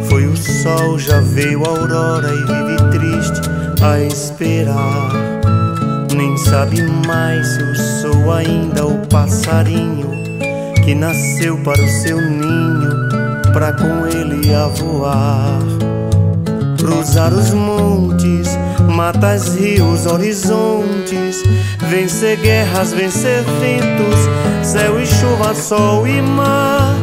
Foi o sol, já veio a aurora e vive triste a esperar. Nem sabe mais se eu sou ainda o passarinho que nasceu para o seu ninho, pra com ele a voar. Cruzar os montes, matas, rios, horizontes, vencer guerras, vencer ventos, céu e chuva, sol e mar.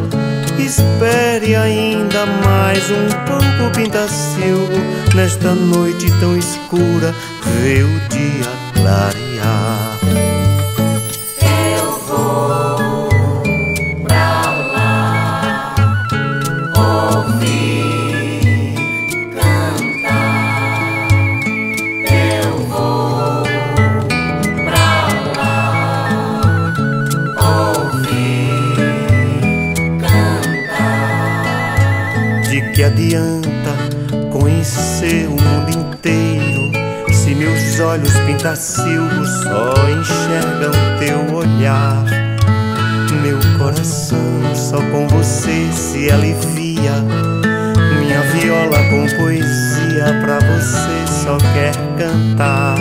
Espere ainda mais um pouco, Pintacilgo, nesta noite tão escura, vê o dia clarear. Eu vou pra lá ouvir cantar. Eu vou pra lá ouvir cantar. De que adianta conhecer o mundo inteiro se meus olhos, Pintacilgo, só enxergam teu olhar? Meu coração só com você se alivia, minha viola com poesia pra você só quer cantar.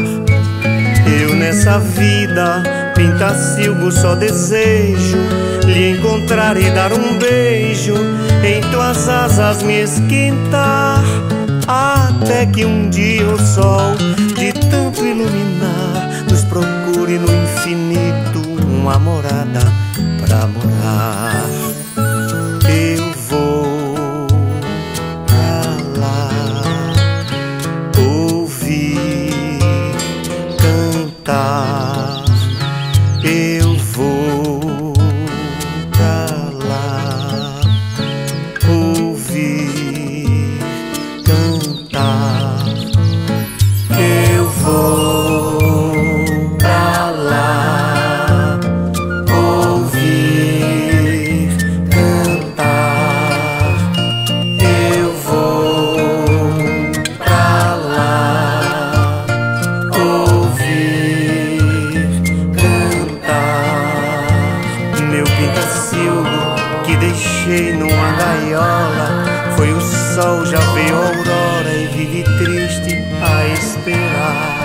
Eu nessa vida, Pintacilgo, só desejo lhe encontrar e dar um beijo, em tuas asas me esquentar, até que um dia o sol, de tanto iluminar, nos procure no infinito uma morada pra morar. Eu vou pra lá ouvir cantar. Eu vou pra lá ouvir cantar. Eu vou pra lá ouvir cantar. Eu vou pra lá ouvir cantar. Meu Pintacilgo que deixei numa gaiola, foi o sol, já veio a aurora e vive triste a esperar.